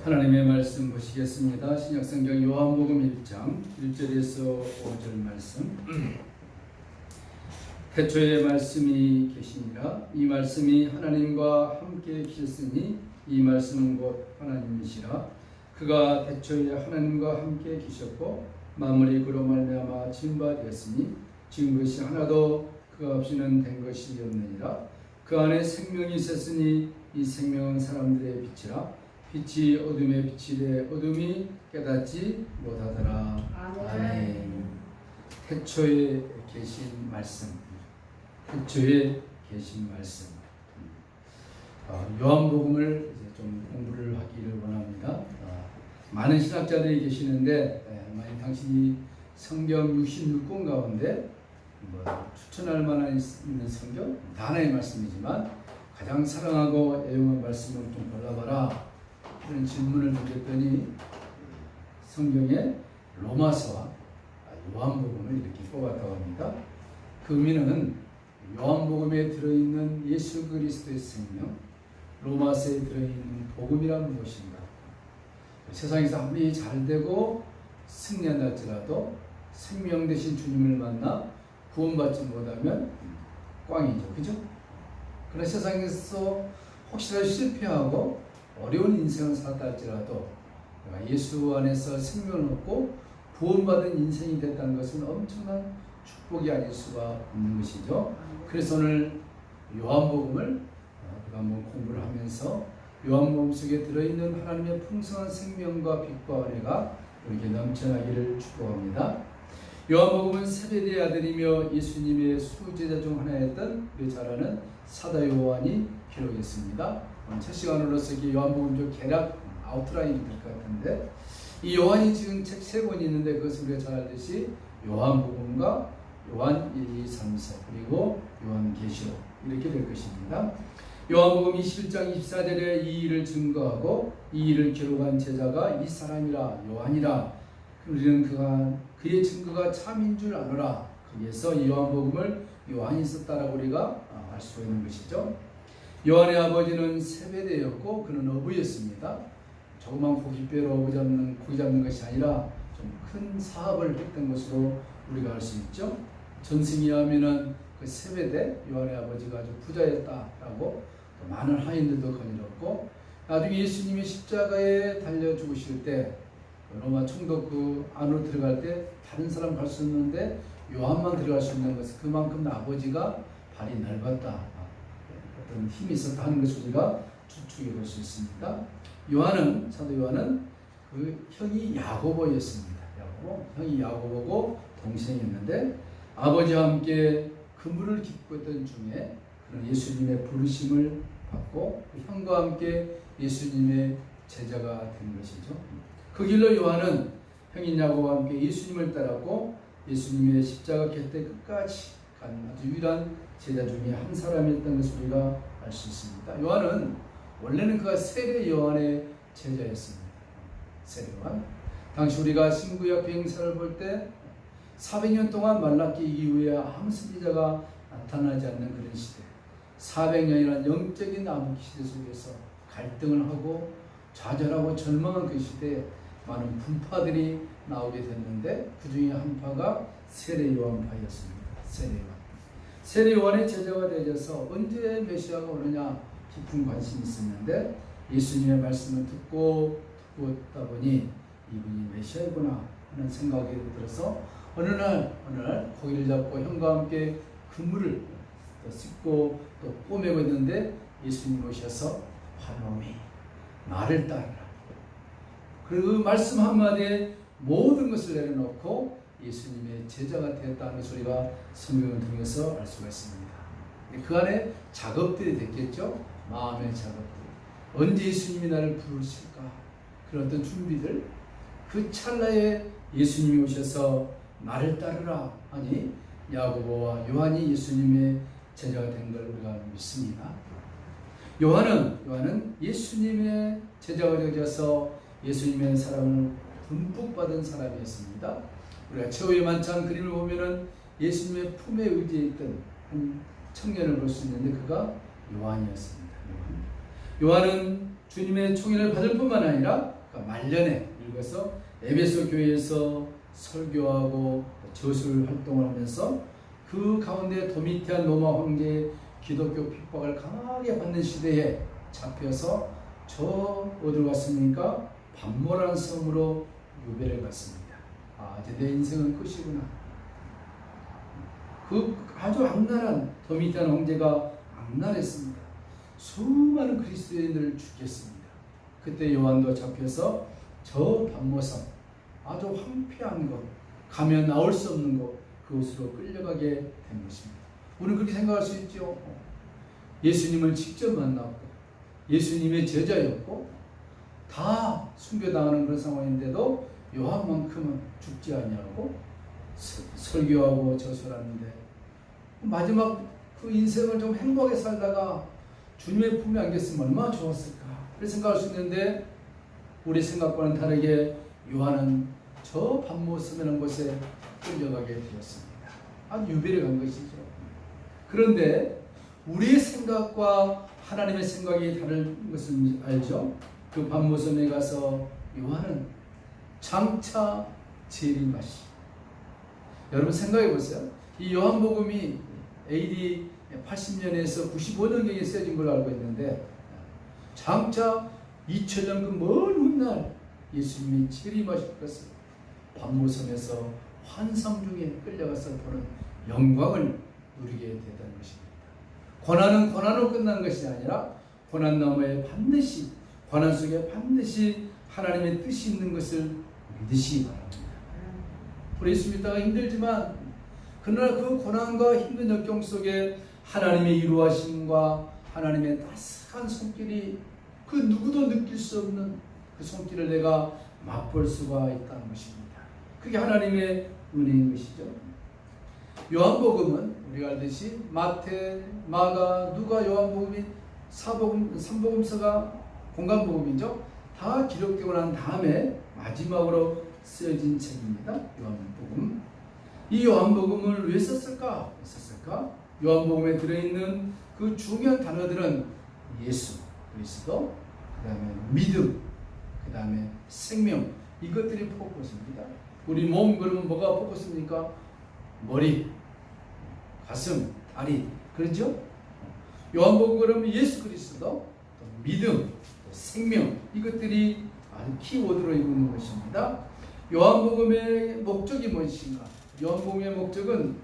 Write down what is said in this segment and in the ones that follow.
하나님의 말씀 보시겠습니다. 신약성경 요한복음 1장 1절에서 5절 말씀. 태초에 말씀이 계시니라. 이 말씀이 하나님과 함께 계셨으니 이 말씀은 곧 하나님이시라. 그가 태초에 하나님과 함께 계셨고 만물이 그로 말미암아 지은 바 되었으니 지은 것이 하나도 그가 없이는 된 것이 없느니라. 그 안에 생명이 있었으니 이 생명은 사람들의 빛이라. 빛이 어둠에 비치되 어둠이 깨닫지 못하더라. 아멘. 태초에 계신 말씀. 태초에 계신 말씀. 요한복음을 이제 좀 공부를 하기를 원합니다. 많은 신학자들이 계시는데 만약 당신이 성경 66권 가운데 추천할 만한 있는 성경 다 하나의 말씀이지만 가장 사랑하고 애용한 말씀을 좀 골라봐라. 그런 질문을 드렸더니 성경의 로마서와 요한복음을 이렇게 뽑았다고 합니다. 그 의미는 요한복음에 들어있는 예수 그리스도의 생명, 로마서에 들어있는 복음이란 무엇인가? 세상에서 아무리 잘되고 승리한다 할지라도 생명 되신 주님을 만나 구원받지 못하면 꽝이죠. 그죠? 그러나 세상에서 혹시라도 실패하고 어려운 인생을 살았다 할지라도 예수 안에서 생명을 얻고 구원받은 인생이 됐다는 것은 엄청난 축복이 아닐 수가 없는 것이죠. 그래서 오늘 요한복음을 우리가 한번 공부를 하면서 요한복음 속에 들어있는 하나님의 풍성한 생명과 빛과 은혜가 우리에게 넘쳐나기를 축복합니다. 요한복음은 세베대의 아들이며 예수님의 수제자 중 하나였던 우리 잘 아는 사도 요한이 기록했습니다. 첫 시간으로서 요한복음 좀 개략 아웃라인이 될 것 같은데 이 요한이 지금 책 3권이 있는데 그것을 우리가 잘 알듯이 요한복음과 요한 1, 2, 3, 4 그리고 요한계시록 이렇게 될 것입니다. 요한복음 21장 24절에 이 일을 증거하고 이 일을 기록한 제자가 이 사람이라 요한이라. 우리는 그의 증거가 참인 줄 아노라. 거기에서 이 요한복음을 요한이 썼다라고 우리가 알 수 있는 것이죠. 요한의 아버지는 세베대였고 그는 어부였습니다. 조그만 고깃배로 고기 잡는 것이 아니라 좀 큰 사업을 했던 것으로 우리가 알 수 있죠. 전승에 하면은 그 세베대 요한의 아버지가 아주 부자였다라고 많은 하인들도 거느렸고 나중에 예수님이 십자가에 달려 죽으실 때 로마 총독 그 안으로 들어갈 때 다른 사람 갈 수 없는데 요한만 들어갈 수 있는 것은 그만큼 아버지가 발이 넓었다. 어떤 힘이 있었다 하는 것을 우리가 추측해 볼 수 있습니다. 사도 요한은 그 형이 야고보였습니다. 형이 야고보고 동생이었는데 아버지와 함께 그물을 깃고 있던 중에 그런 예수님의 부르심을 받고 그 형과 함께 예수님의 제자가 된 것이죠. 그 길로 요한은 형인 야고보와 함께 예수님을 따랐고 예수님의 십자가 곁에 끝까지 간 아주 유일한 제자 중에 한 사람이었던 것을 우리가 알 수 있습니다. 요한은 원래는 그가 세례 요한의 제자였습니다. 세례 요한. 당시 우리가 신구약 비행사를 볼 때 400년 동안 말라기 이후에 아무 선지자가 나타나지 않는 그런 시대, 400년이라는 영적인 암흑 시대 속에서 갈등을 하고 좌절하고 절망한 그 시대에 많은 분파들이 나오게 됐는데 그 중에 한 파가 세례 요한파였습니다. 세례 요한의 제자가 되어서 언제 메시아가 오느냐 깊은 관심이 있었는데 예수님의 말씀을 듣고 듣다 보니 이분이 메시아이구나 하는 생각이 들어서 어느 날 고기를 잡고 형과 함께 그물을 씻고 또 꼬매고 있는데 예수님 오셔서 환호미 나를 따르라. 그 말씀 한마디에 모든 것을 내려놓고 예수님의 제자가 되었다는 것을 우리가 성경을 통해서 알 수가 있습니다. 그 안에 작업들이 됐겠죠. 마음의 작업들. 언제 예수님이 나를 부르실까? 그런 어떤 준비들. 그 찰나에 예수님이 오셔서 나를 따르라 하니 야고보와 요한이 예수님의 제자가 된 걸 우리가 믿습니다. 요한은 예수님의 제자가 되어서 예수님의 사랑을 듬뿍 받은 사람이었습니다. 우리가 최후의 만찬 그림을 보면은 예수님의 품에 의지해 있던 한 청년을 볼 수 있는데 그가 요한이었습니다. 요한은 주님의 총애를 받을 뿐만 아니라 말년에 읽어서 에베소 교회에서 설교하고 저술 활동을 하면서 그 가운데 도미티안 로마 황제의 기독교 핍박을 강하게 받는 시대에 잡혀서 저 어디로 갔습니까? 반모라는 섬으로 유배를 갔습니다. 이제 내 인생은 끝이구나. 그 아주 악랄한 도미티안 황제가 악랄했습니다. 수많은 그리스도인들을 죽였습니다. 그때 요한도 잡혀서 저 반모섬, 아주 황폐한 것, 가면 나올 수 없는 것, 그곳으로 끌려가게 된 것입니다. 우리는 그렇게 생각할 수 있죠. 예수님을 직접 만났고 예수님의 제자였고 다 순교당하는 그런 상황인데도 요한만큼은 죽지 아니하고 설교하고 저술하는데 마지막 그 인생을 좀 행복하게 살다가 주님의 품에 안겼으면 얼마나 좋았을까 그렇게 생각할 수 있는데 우리 생각과는 다르게 요한은 저 반모섬이라는 곳에 끌려가게 되었습니다. 아주 유배를 간 것이죠. 그런데 우리의 생각과 하나님의 생각이 다른 것을 알죠? 그 반모섬에 가서 요한은 장차 재림하시. 여러분 생각해 보세요. 이 요한복음이 AD 80년에서 95년경에 쓰여진 걸로 알고 있는데 장차 2000년 그 먼 훗날 예수님이 재림하실 것을 반모섬에서 환상 중에 끌려가서 보는 영광을 누리게 됐다는 것입니다. 고난은 고난으로 끝난 것이 아니라 고난 너머에 반드시 고난 속에 반드시 하나님의 뜻이 있는 것을 믿으시기 바랍니다. 우리 예수 믿다가 힘들지만 그러나 그 고난과 힘든 역경 속에 하나님의 이루하심과 하나님의 따스한 손길이 그 누구도 느낄 수 없는 그 손길을 내가 맛볼 수가 있다는 것입니다. 그게 하나님의 은혜인 것이죠. 요한복음은 우리가 알듯이 마태, 마가, 누가, 요한복음이 삼복음서가 공간복음이죠. 다 기록되고 난 다음에 마지막으로 쓰여진 책입니다. 요한복음. 이 요한복음을 왜 썼을까? 요한복음에 들어있는 그 중요한 단어들은 예수, 그리스도, 그 다음에 믿음, 그 다음에 생명, 이것들이 포커스입니다. 우리 몸 그러면 뭐가 포커스입니까? 머리, 가슴, 다리, 그렇죠? 요한복음 그러면 예수 그리스도, 믿음, 생명, 이것들이 아주 키워드로 이루는 것입니다. 요한복음의 목적이 무엇인가? 요한복음의 목적은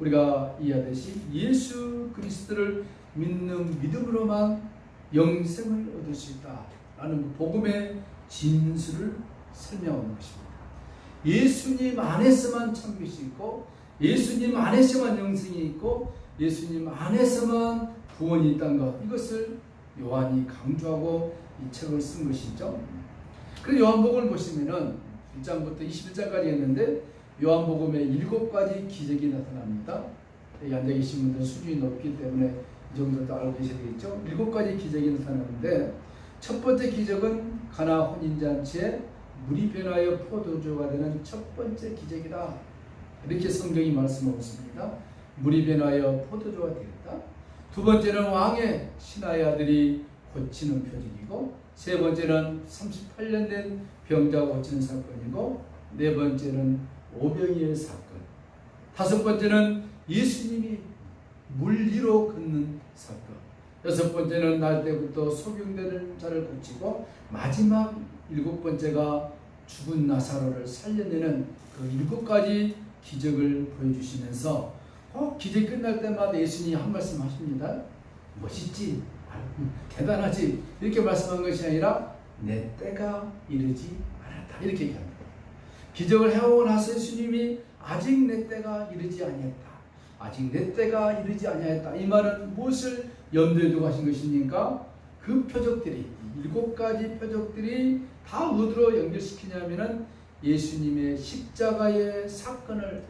우리가 이해하듯이 예수 그리스도를 믿는 믿음으로만 영생을 얻을 수 있다라는 복음의 진수를 설명하는 것입니다. 예수님 안에서만 참빛이 있고 예수님 안에서만 영생이 있고 예수님 안에서만 구원이 있다는 것, 이것을 요한이 강조하고 이 책을 쓴 것이죠. 그래서 요한복음을 보시면은 1장부터 21장까지 했는데 요한복음에 7가지 기적이 나타납니다. 여기 앉아 계신 분들은 수준이 높기 때문에 이 정도도 알고 계셔야 되겠죠. 7가지 기적이 나타나는데 첫 번째 기적은 가나 혼인잔치에 물이 변하여 포도주가 되는 첫 번째 기적이다. 이렇게 성경이 말씀하고 있습니다. 물이 변하여 포도주가 되었다. 두 번째는 왕의 신하의 아들이 고치는 표적이고, 세 번째는 38년 된 병자가 고치는 사건이고, 네 번째는 오병이의 사건, 다섯 번째는 예수님이 물 위로 걷는 사건, 여섯 번째는 날 때부터 소경되는 자를 고치고, 마지막 7번째가 죽은 나사로를 살려내는 그 7가지 기적을 보여주시면서 기적이 끝날 때마다 예수님이 한 말씀 하십니다. 멋있지? 대단하지? 이렇게 말씀한 것이 아니라 내 때가 이르지 않았다, 이렇게 얘기합니다. 기적을 해오고 나서 예수님이 아직 내 때가 이르지 아니했다, 아직 내 때가 이르지 아니했다, 이 말은 무엇을 염두에 두고 하신 것입니까? 그 표적들이, 7가지 표적들이 다 어디로 연결시키냐면은 예수님의 십자가의 사건을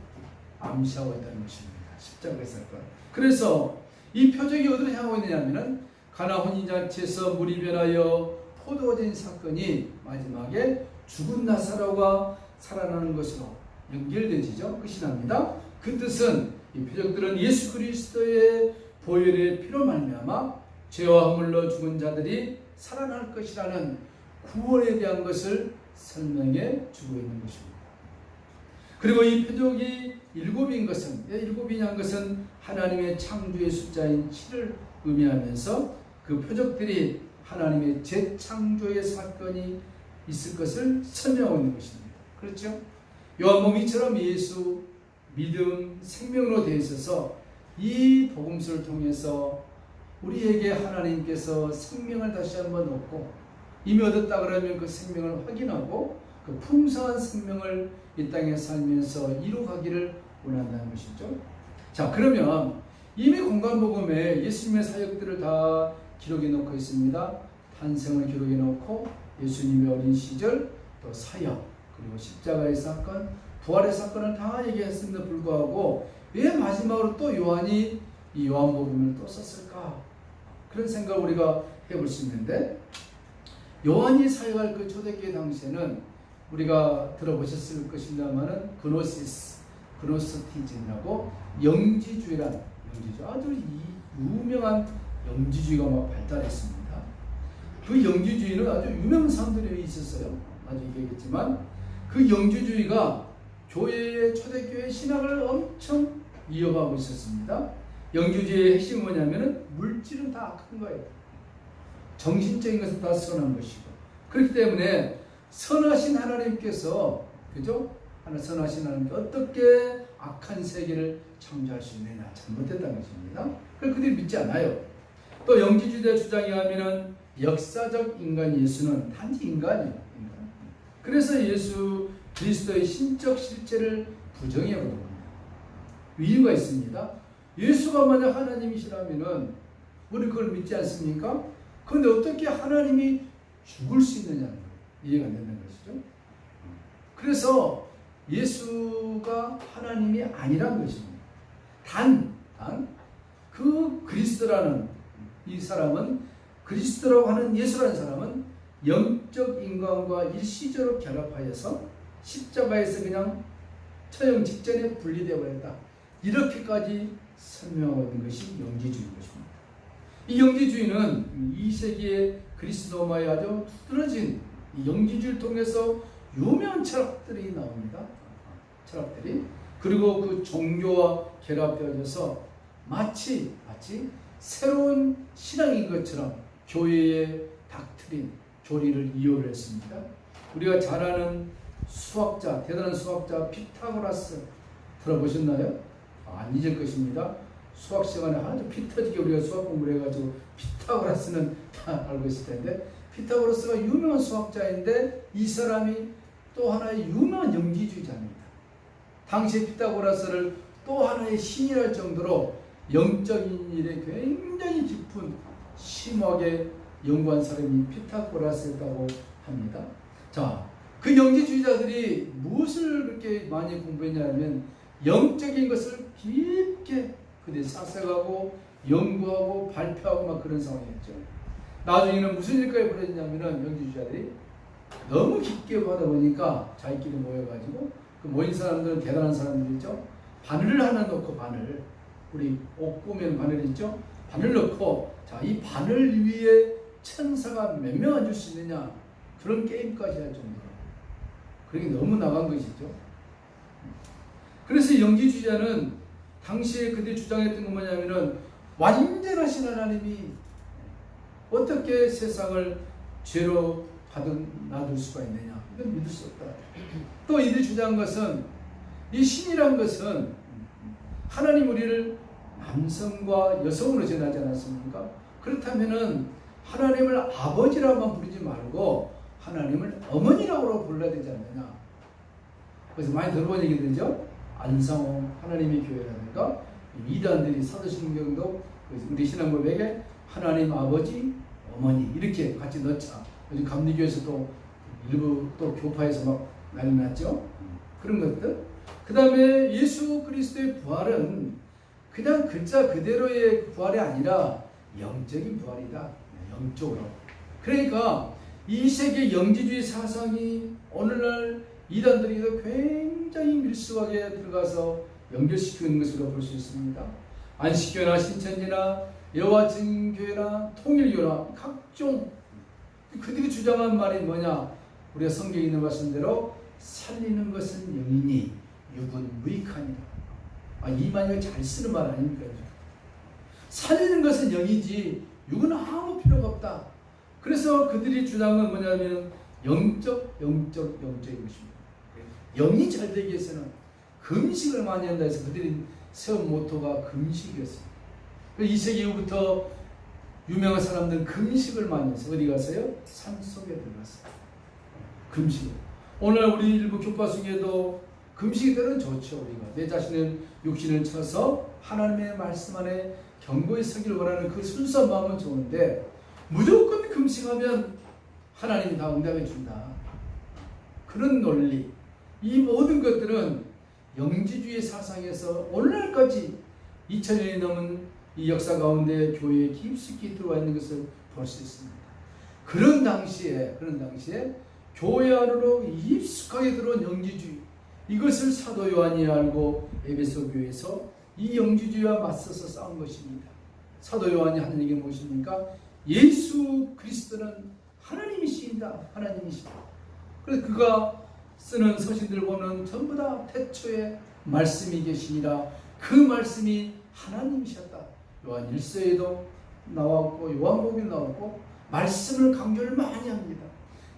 암시하고 있다는 것입니다. 십자가의 사건. 그래서 이 표적이 어디로 향하고 있느냐면은 가나 혼인잔치에서 물이 변하여 포도가 된 사건이 마지막에 죽은 나사로가 살아나는 것으로 연결되지죠. 끝이 납니다. 그 뜻은 이 표적들은 예수 그리스도의 보혈의 피로 말미암아 죄와 허물로 죽은 자들이 살아날 것이라는 구원에 대한 것을 설명해 주고 있는 것입니다. 그리고 이 표적이 일곱인 것은, 일곱이냐는 것은 하나님의 창조의 숫자인 7을 의미하면서 그 표적들이 하나님의 재창조의 사건이 있을 것을 설명하고 있는 것입니다. 그렇죠? 요한복음 이처럼 예수, 믿음, 생명으로 되어 있어서 이 복음서를 통해서 우리에게 하나님께서 생명을 다시 한번 얻고, 이미 얻었다 그러면 그 생명을 확인하고 그 풍성한 생명을 이 땅에 살면서 이루가기를 원한다는 것이죠. 자, 그러면 이미 공간복음에 예수님의 사역들을 다 기록해 놓고 있습니다. 탄생을 기록해 놓고 예수님의 어린 시절, 또 사역, 그리고 십자가의 사건, 부활의 사건을 다 얘기했음에도 불구하고 왜 마지막으로 또 요한이 이 요한복음을 또 썼을까? 그런 생각을 우리가 해볼 수 있는데, 요한이 사역할 그 초대교회 당시에는 우리가 들어보셨을 것입니다만은 그노스티즘이라고 영지주의란, 아주 유명한 영지주의가 막 발달했습니다. 그 영지주의는 아주 유명한 사람들이 있었어요. 나중에 얘기했지만 그 영지주의가 교회의 초대교회 신학을 엄청 위협하고 있었습니다. 영지주의의 핵심은 뭐냐면은 물질은 다 악한 거예요. 정신적인 것은 다 선한 것이고, 그렇기 때문에 선하신 하나님께서, 그죠? 선하신 하나님께 어떻게 악한 세계를 창조할 수 있느냐, 잘못됐다는 것입니다. 그래서 그들이 믿지 않아요. 또 영지주의자 주장에 하면은 역사적 인간 예수는 단지 인간이에요. 그래서 예수 그리스도의 신적 실체를 부정해 버린 겁니다. 이유가 있습니다. 예수가 만약 하나님이시라면은 우리 그걸 믿지 않습니까? 그런데 어떻게 하나님이 죽을 수 있느냐는 거예요. 이해가 안 되는 것이죠. 그래서 예수가 하나님이 아니란 것입니다. 단 그 그리스도라는 이 사람은, 그리스도라고 하는 예수라는 사람은 영적 인간과 일시적으로 결합하여서 십자가에서 그냥 처형 직전에 분리되어 버렸다. 이렇게까지 설명하고 있는 것이 영지주의인 것입니다. 이 영지주의는 2세기의 그리스도마에 아주 두드러진 영지주의를 통해서 유명한 철학들이 나옵니다. 철학들이. 그리고 그 종교와 결합되어져서 마치 새로운 신앙인 것처럼 교회의 닥트린, 교리를 이용을 했습니다. 우리가 잘 아는 수학자, 대단한 수학자 피타고라스 들어보셨나요? 안 잊을 것입니다. 수학 시간에 아주 피 터지게 우리가 수학 공부를 해가지고 피타고라스는 다 알고 있을 텐데, 피타고라스가 유명한 수학자인데 이 사람이 또 하나의 유명한 영지주의자입니다. 당시 피타고라스를 또 하나의 신이랄 정도로 영적인 일에 굉장히 깊은 심하게 연구한 사람이 피타고라스였다고 합니다. 자, 그 영지주의자들이 무엇을 그렇게 많이 공부했냐면 영적인 것을 깊게 그들이 삭색하고 연구하고 발표하고 막 그런 상황이었죠. 나중에는 무슨 일까지 벌어졌냐면은 영지주의자들이 너무 깊게 하다 보니까 자기끼리 모여가지고 그 모인 사람들은 대단한 사람들이죠. 바늘을 하나 놓고, 바늘, 우리 옷 꾸면 바늘 있죠? 바늘 넣고, 자, 이 바늘 위에 천사가 몇 명 앉을 수 있느냐, 그런 게임까지 할 정도로. 그게 너무 나간 것이죠. 그래서 영지주의자는 당시에 그들이 주장했던 건 뭐냐면은 완전하신 하나님이 어떻게 세상을 죄로 놔둘 수가 있느냐, 이건 믿을 수 없다. 또 이들이 주장한 것은 이 신이란 것은 하나님 우리를 남성과 여성으로 전하지 않았습니까? 그렇다면은 하나님을 아버지라고만 부르지 말고 하나님을 어머니라고 불러야 되지 않느냐. 그래서 많이 들어본 얘기들이죠. 안상홍 하나님의 교회라든가 이단들이 사도신경도 우리 신앙고백에 하나님 아버지, 어머니 이렇게 같이 넣자. 요즘 감리교에서도 일부 또 교파에서 막 난리 났죠. 그런 것들. 그 다음에 예수 그리스도의 부활은 그냥 글자 그대로의 부활이 아니라 영적인 부활이다. 영적으로. 그러니까 이 세계 영지주의 사상이 오늘날 이단들이 굉장히 밀수하게 들어가서 연결시키고 있는 것으로 볼 수 있습니다. 안식교나 신천지나 여호와 증인교회나 통일교나 각종 그들이 주장한 말이 뭐냐? 우리가 성경에 있는 말씀대로 살리는 것은 영이니 육은 무익하니라. 이 말을 잘 쓰는 말 아닙니까? 살리는 것은 영이지 육은 아무 필요가 없다. 그래서 그들이 주장은 뭐냐면 영적인 것입니다. 영이 잘 되기 위해서는 금식을 많이 한다 해서 그들이 세운 모토가 금식이었습니다. 2세기 이후부터 유명한 사람들은 금식을 많이 해서 어디 가서요? 산속에 들어갔어요. 금식. 오늘 우리 일부 교파중에도 금식이 때는 좋죠. 우리가 내 자신의 육신을 쳐서 하나님의 말씀 안에 견고히 서기를 원하는 그 순수한 마음은 좋은데 무조건 금식하면 하나님이 다 응답해 준다. 그런 논리, 이 모든 것들은 영지주의 사상에서 오늘날까지 2000년이 넘은 이 역사 가운데 교회에 깊숙이 들어와 있는 것을 볼 수 있습니다. 그런 당시에 교회 안으로 깊숙하게 들어온 영지주의, 이것을 사도 요한이 알고 에베소 교회에서 이 영지주의와 맞서서 싸운 것입니다. 사도 요한이 하는 얘기는 무엇입니까? 예수 그리스도는 하나님이시다. 하나님이시다. 그래서 그가 쓰는 서신들을 보면 전부 다 태초에 말씀이 계시니라. 그 말씀이 하나님이셨다. 요한 1서에도 나왔고 요한복음에 나왔고 말씀을 강조를 많이 합니다.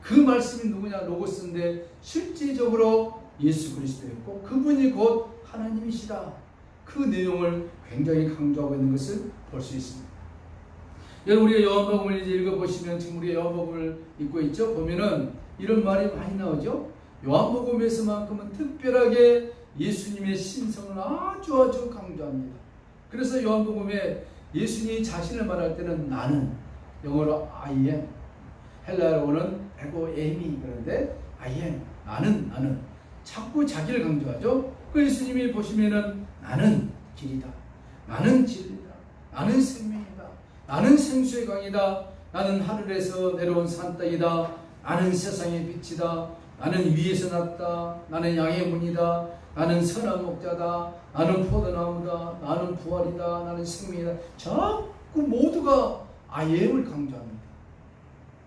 그 말씀이 누구냐? 로고스인데 실질적으로 예수 그리스도였고 그분이 곧 하나님이시다. 그 내용을 굉장히 강조하고 있는 것을 볼 수 있습니다. 여러분 우리가 요한복음을 이제 읽어보시면 지금 우리가 요한복음을 읽고 있죠. 보면은 이런 말이 많이 나오죠. 요한복음에서만큼은 특별하게 예수님의 신성을 아주 강조합니다. 그래서 요한복음에 예수님이 자신을 말할 때는 나는, 영어로 I am, 헬라어로는 에고 에미, 그런데 I am, 나는 자꾸 자기를 강조하죠. 그 예수님이 보시면은 나는 길이다, 나는 진리다, 나는 생명이다, 나는 생수의 강이다, 나는 하늘에서 내려온 산떡이다, 나는 세상의 빛이다, 나는 위에서 났다, 나는 양의 문이다, 나는 선한 목자다, 나는 포도나무다, 나는 부활이다, 나는 생명이다. 자꾸 모두가 I am을 강조합니다.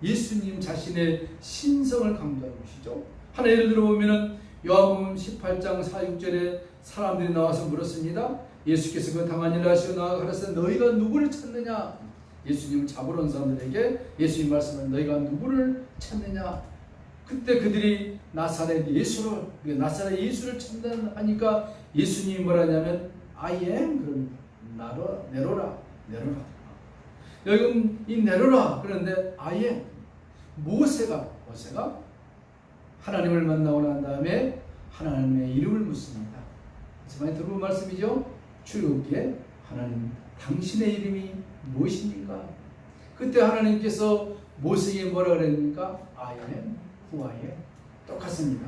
예수님 자신의 신성을 강조하는 것이죠. 하나 예를 들어보면 요한복음 18장 4-6절에 사람들이 나와서 물었습니다. 예수께서 그 당한 일을 하시고 나아가 가라사대 너희가 누구를 찾느냐? 예수님을 잡으러 온 사람들에게 예수님 말씀은 너희가 누구를 찾느냐? 그때 그들이 나사렛 예수를 찾는다니까 예수님이 뭐라냐면 I am, 그럽니다. 내로라. 여기 이 내로라 그런데 I am. 모세가 하나님을 만나고 난 다음에 하나님의 이름을 묻습니다. 그래서 많이 들어본 말씀이죠. 출애굽기에 하나님 당신의 이름이 무엇입니까? 그때 하나님께서 모세에게 뭐라 그랬습니까? I am who I am. 똑같습니다.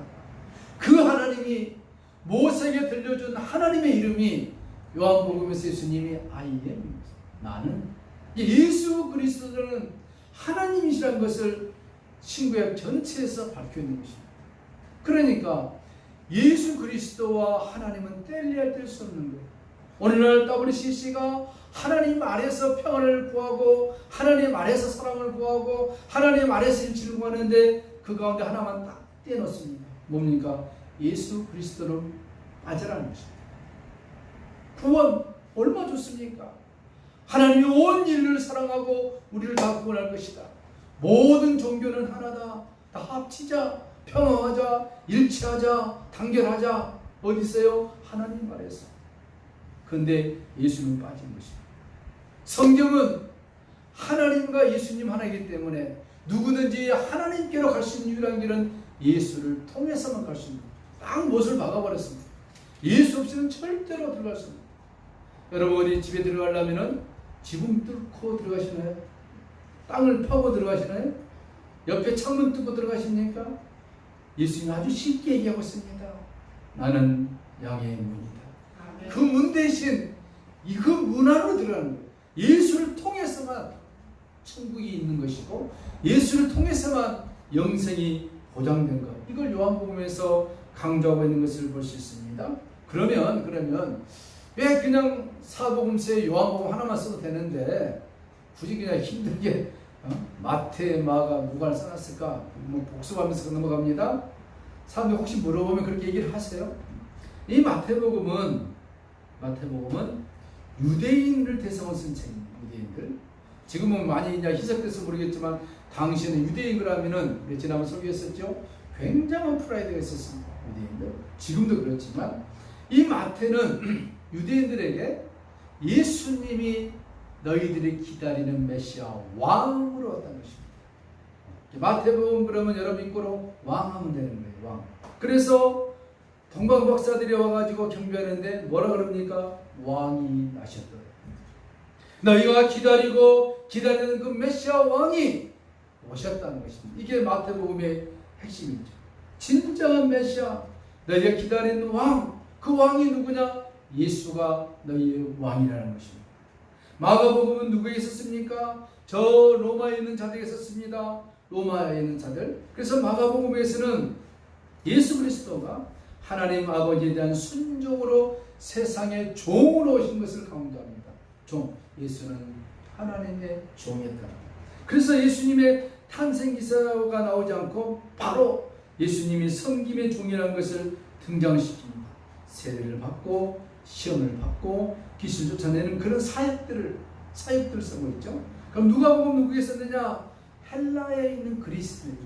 그 하나님이 모세에게 들려준 하나님의 이름이 요한복음에서 예수님이 I am, 나는. 예수 그리스도는 하나님이시라는 것을 신구약 전체에서 밝혀 있는 것입니다. 그러니까 예수 그리스도와 하나님은 뗄래야 뗄 수 없는 거예요. 오늘날 WCC가 하나님 아래서 평안을 구하고 하나님 아래서 사랑을 구하고 하나님 아래서 일치를 구하는데 그 가운데 하나만 딱 떼놓습니다. 뭡니까? 예수 그리스도를 맞으라는 것입니다. 구원 얼마 좋습니까? 하나님이 온 인류를 사랑하고 우리를 다 구원할 것이다. 모든 종교는 하나다. 다 합치자, 평화하자, 일치하자, 단결하자. 어디 있어요? 하나님 아래서. 그런데 예수는 빠진 것입니다. 성경은 하나님과 예수님 하나이기 때문에 누구든지 하나님께로 갈 수 있는 유일한 길은 예수를 통해서만 갈 수 있는 거예요. 딱 못을 박아버렸습니다. 예수 없이는 절대로 들어갈 수 없습니다. 여러분 어디 집에 들어가려면 지붕 뚫고 들어가시나요? 땅을 파고 들어가시나요? 옆에 창문 뚫고 들어가십니까? 예수님이 아주 쉽게 얘기하고 있습니다. 나는 양의 문이다. 그 문 대신 그 문 안으로 들어가는 거예요. 예수를 통해서만 천국이 있는 것이고 예수를 통해서만 영생이 보장된 것. 이걸 요한복음에서 강조하고 있는 것을 볼 수 있습니다. 그러면 왜 그냥 사복음서에 요한복음 하나만 써도 되는데 굳이 그냥 힘들게 마태, 마가, 누가를 써놨을까? 뭐 복습하면서 넘어갑니다. 사람들이 혹시 물어보면 그렇게 얘기를 하세요. 이 마태복음은 유대인을 대상으로 쓴 책입니다. 유대인들. 지금은 많이 이제 희석돼서 모르겠지만 당시에는 유대인 그러면은 우리 지난번 소개했었죠. 굉장한 프라이드가 있었습니다. 유대인들. 지금도 그렇지만 이 마태는 유대인들에게 예수님이 너희들이 기다리는 메시아 왕으로 왔다는 것입니다. 마태복음 그러면 여러분 인고로 왕하면 되는 거예요. 왕. 그래서 동방 박사들이 와가지고 경배하는데 뭐라 그럽니까? 왕이 나셨더라. 너희가 기다리는 그 메시아 왕이 오셨다는 것입니다. 이게 마태복음의 핵심이죠. 진정한 메시아, 너희가 기다리는 왕, 그 왕이 누구냐? 예수가 너희의 왕이라는 것입니다. 마가복음은 누구에게 있었습니까? 저 로마에 있는 자들에게 있었습니다. 로마에 있는 자들. 그래서 마가복음에서는 예수 그리스도가 하나님 아버지에 대한 순종으로 세상의 종으로 오신 것을 강조합니다. 종. 예수는 하나님의 종이었다. 그래서 예수님의 탄생 기사가 나오지 않고 바로 예수님이 섬김의 종이라는 것을 등장시킵니다. 세례를 받고 시험을 받고 귀신을 쫓아내는 그런 사역들을 쓰고 있죠. 그럼 누가복음 누구에게 썼느냐? 헬라에 있는 그리스도인들.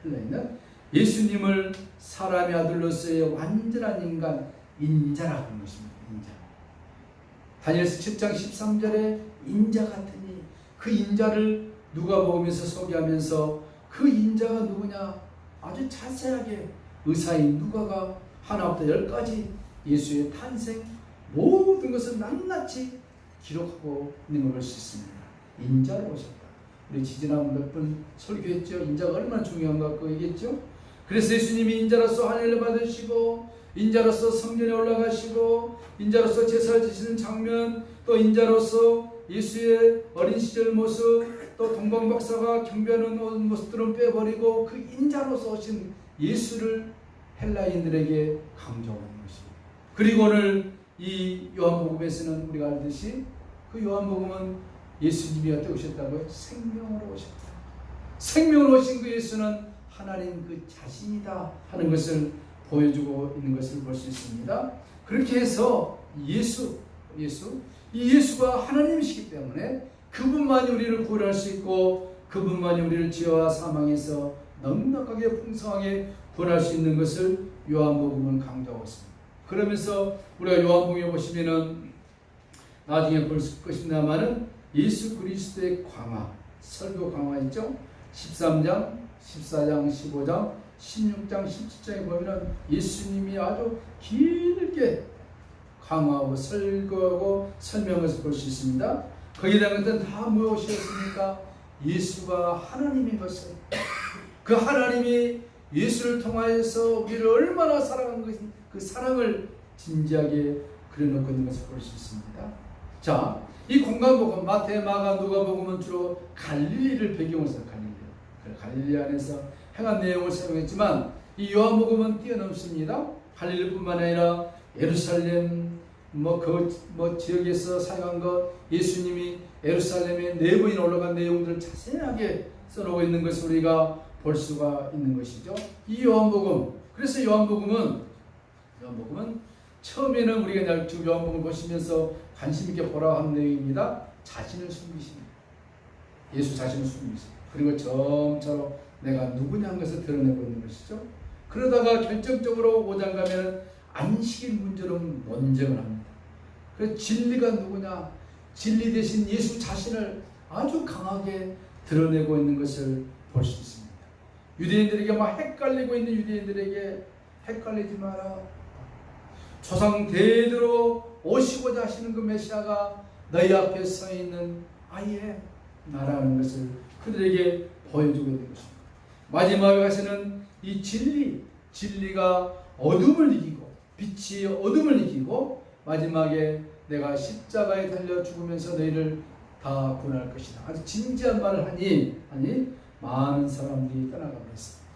헬라에 있는 예수님을 사람의 아들로서의 완전한 인간, 인자라고 하는 것입니다. 인자. 다니엘서 7장 13절에 인자 같으니 그 인자를 누가복음에서 소개하면서 그 인자가 누구냐? 아주 자세하게 의사인 누가가 하나부터 10까지 예수의 탄생 모든 것을 낱낱이 기록하고 있는 걸 볼 수 있습니다. 인자로 오셨다. 우리 지지난 몇 번 설교했죠. 인자가 얼마나 중요한가 그거 얘기했죠. 그래서 예수님이 인자로서 하늘을 받으시고 인자로서 성전에 올라가시고 인자로서 제사를 지시는 장면, 또 인자로서 예수의 어린 시절 모습, 또 동방박사가 경배하는 모습들은 빼버리고 그 인자로서 오신 예수를 헬라인들에게 강조하는 것입니다. 그리고 오늘 이 요한복음에서는 우리가 알듯이 그 요한복음은 예수님이 어떻게 오셨다고요? 생명으로 오셨다. 생명으로 오신 그 예수는 하나님 그 자신이다 하는 것을 보여주고 있는 것을 볼 수 있습니다. 그렇게 해서 예수가 하나님이시기 때문에 그분만이 우리를 구원할 수 있고 그분만이 우리를 죄와 사망에서 넉넉하게 풍성하게 구원할 수 있는 것을 요한복음은 강조하고 있습니다. 그러면서 우리가 요한복음에 보시면은 나중에 볼 것입니다만은 예수 그리스도의 강화, 설교 강화 있죠? 13장, 14장, 15장, 16장, 17장에 보면은 예수님이 아주 길게 강화하고 설교하고 설명해서 볼 수 있습니다. 거기에 대한 것은 다 무엇이었습니까? 예수가 하나님인 것을, 그 하나님이 예수를 통하여서 우리를 얼마나 사랑한 것, 그 사랑을 진지하게 그려놓고 있는 것을 볼 수 있습니다. 자, 이 공간복음 마태, 마가, 누가복음은 주로 갈릴리를 배경으로 해서 갈릴리 안에서 행한 내용을 사용했지만 이 요한복음은 뛰어넘습니다. 갈릴리뿐만 아니라 예루살렘 지역에서 사용한 것, 예수님이 예루살렘에 4번이나 올라간 내용들을 자세하게 써놓고 있는 것을 우리가 볼 수가 있는 것이죠. 이 요한복음, 그래서 요한복음은 처음에는 우리가 지금 요한복음을 보시면서 관심 있게 보라 하는 내용입니다. 자신을 숨기십니다. 예수 자신을 숨기십니다. 그리고 점차로 내가 누구냐 한 것을 드러내고 있는 것이죠. 그러다가 결정적으로 5장 가면 안식일 문제로 논쟁을 합니다. 그래서 진리가 누구냐? 진리 대신 예수 자신을 아주 강하게 드러내고 있는 것을 볼 수 있습니다. 유대인들에게 막 헷갈리고 있는 유대인들에게 헷갈리지 마라. 조상 대대로 오시고자 하시는 그 메시아가 너희 앞에 서 있는 아예 나라는 것을 그들에게 보여주고 있는 것입니다. 마지막에 가서는 이 진리가 어둠을 이기고 빛이 어둠을 이기고 마지막에 내가 십자가에 달려 죽으면서 너희를 다 구원할 것이다. 아주 진지한 말을 하니 많은 사람들이 떠나가고 있습니다.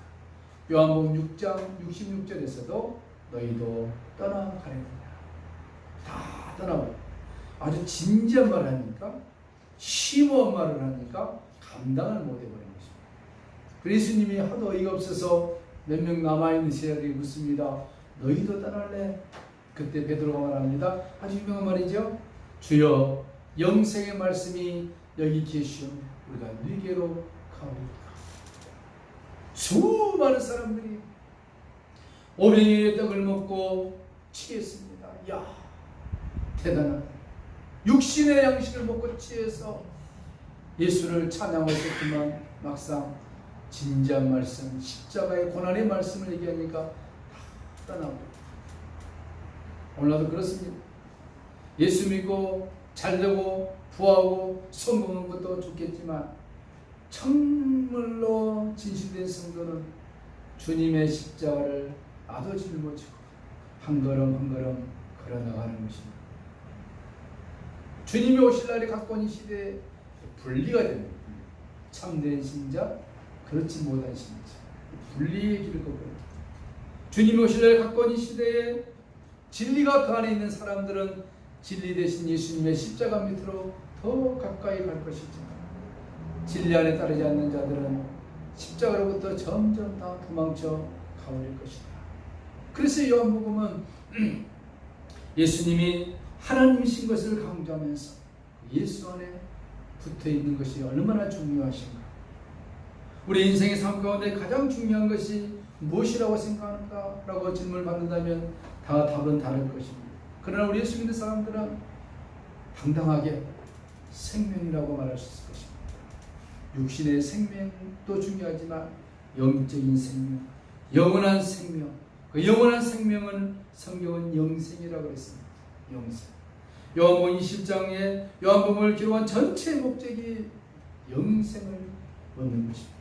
요한복음 6장 66절에서도 너희도 떠나가리라. 다 떠나고 아주 진지한 말을 하니까 심오한 말을 하니까 감당을 못해버린 것입니다. 예수님이 하도 어이가 없어서 몇 명 남아있는 제자들이 묻습니다. 너희도 따라할래? 그때 베드로가 말합니다. 아주 유명한 말이죠. 주여 영생의 말씀이 여기 계시오며 우리가 네게로 가오리이다. 수많은 사람들이 500의 떡을 먹고 취했습니다. 야, 대단하다. 육신의 양식을 먹고 취해서 예수를 찬양하셨지만 막상 진지한 말씀, 십자가의 고난의 말씀을 얘기하니까 다 떠나고. 오늘도 그렇습니다. 예수 믿고 잘되고 부하고 성공한 것도 좋겠지만 정말로 진실된 성도는 주님의 십자가를 나도 짊어지고 한 걸음 한 걸음 걸어나가는 것입니다. 주님이 오실 날이 가까운 이 시대에 분리가 됩니다. 참된 신자, 그렇지 못한 신자, 분리의 길을 걷고 주님이 오실 날이 가까운 이 시대에 진리가 그 안에 있는 사람들은 진리 대신 예수님의 십자가 밑으로 더 가까이 갈 것이지만 진리 안에 따르지 않는 자들은 십자가로부터 점점 다 도망쳐 가버릴 것이다. 그래서 요한복음은 예수님이 하나님이신 것을 강조하면서 예수 안에 붙어 있는 것이 얼마나 중요하신가. 우리 인생의 삶 가운데 가장 중요한 것이 무엇이라고 생각하는가? 라고 질문을 받는다면 다 답은 다를 것입니다. 그러나 우리 예수 믿는 사람들은 당당하게 생명이라고 말할 수 있을 것입니다. 육신의 생명도 중요하지만 영적인 생명, 영원한 생명, 그 영원한 생명은 성경은 영생이라고 했습니다. 영생. 요한복음 20장에 요한복음을 기록한 전체 목적이 영생을 얻는 것입니다.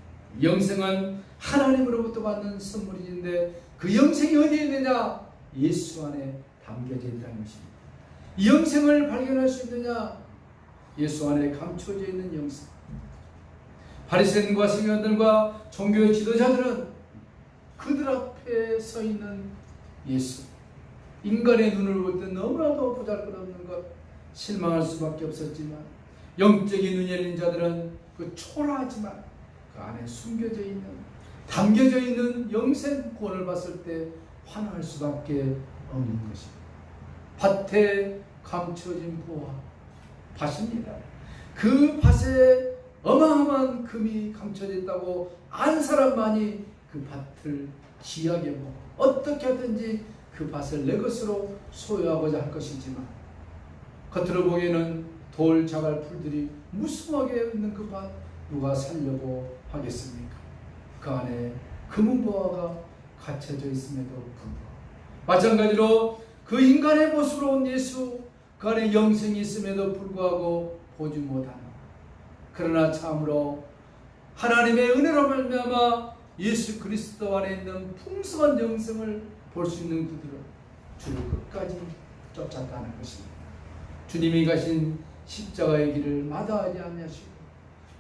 영생은 하나님으로부터 받는 선물인데 그 영생이 어디에 있느냐? 예수 안에 담겨져 있다는 것입니다. 이 영생을 발견할 수 있느냐? 예수 안에 감춰져 있는 영생. 바리새인과 서기관들과 종교의 지도자들은 그들 앞에 서 있는 예수, 인간의 눈을 볼 때 너무나도 보잘것없는 것, 실망할 수밖에 없었지만 영적인 눈이 열린 자들은 그 초라하지만 그 안에 숨겨져 있는, 담겨져 있는 영생권을 봤을 때 환호할 수밖에 없는 것입니다. 밭에 감춰진 보화, 밭입니다. 그 밭에 어마어마한 금이 감춰져 있다고 안 사람만이 그 밭을 귀하게 보고 어떻게 하든지 그 밭을 내 것으로 소유하고자 할 것이지만 겉으로 보기에는 돌, 자갈, 풀들이 무성하게 있는 그 밭 누가 살려고 하겠습니까? 그 안에 금은 보화가 갇혀져 있음에도 불구하고 마찬가지로 그 인간의 모습으로 온 예수, 그 안에 영생이 있음에도 불구하고 보지 못하는, 그러나 참으로 하나님의 은혜로 말미암아 예수 그리스도 안에 있는 풍성한 영생을 볼 수 있는 그들은 주를 끝까지 쫓았다는 것입니다. 주님이 가신 십자가의 길을 마다하지 아니하시고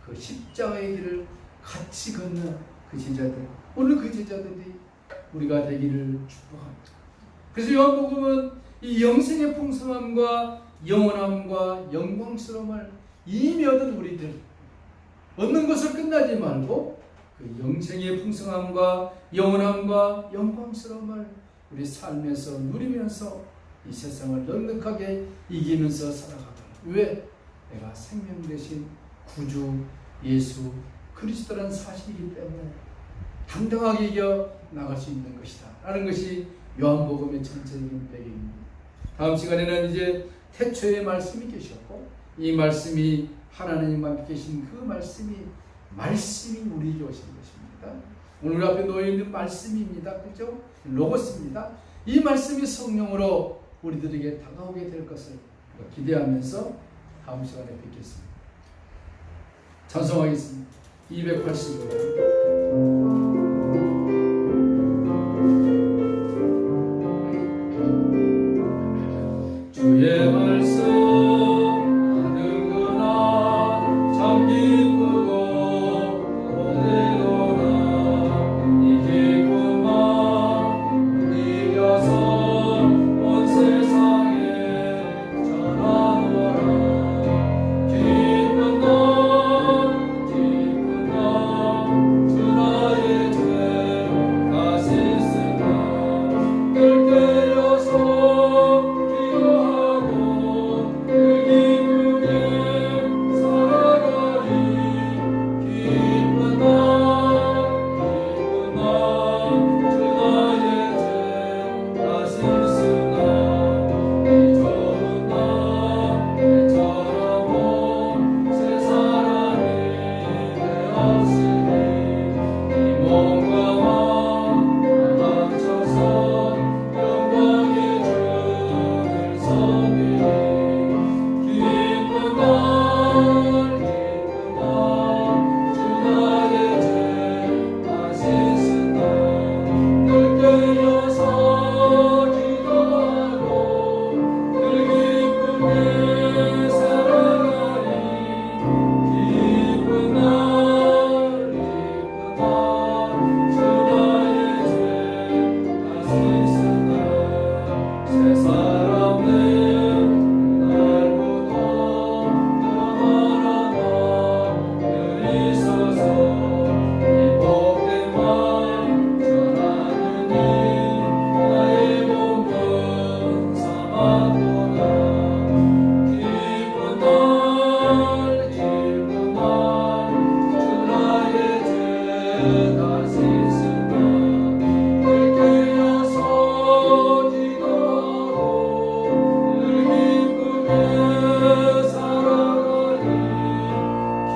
그 십자가의 길을 같이 걷는 그 제자들, 오늘 그 제자들이 우리가 되기를 축복합니다. 그래서 요한복음은 이 영생의 풍성함과 영원함과 영광스러움을 이미 얻은 우리들, 얻는 것을 끝나지 말고 그 영생의 풍성함과 영원함과 영광스러움을 우리 삶에서 누리면서 이 세상을 넉넉하게 이기면서 살아가라. 왜? 내가 생명 대신 구주 예수 그리스도라는 사실이기 때문에 당당하게 이겨 나갈 수 있는 것이다 라는 것이 요한복음의 전체적인 배경입니다. 다음 시간에는 이제 태초에 말씀이 계셨고 이 말씀이 하나님만 계신 그 말씀이 우리에게 오신 것입니다. 오늘 앞에 놓여있는 말씀입니다. 그렇죠? 로고스입니다. 이 말씀이 성령으로 우리들에게 다가오게 될 것을 기대하면서 다음 시간에 뵙겠습니다. 찬송하겠습니다. 285번 주의 말씀 기쁜 것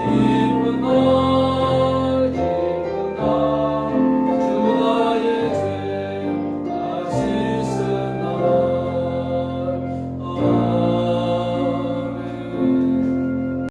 깊은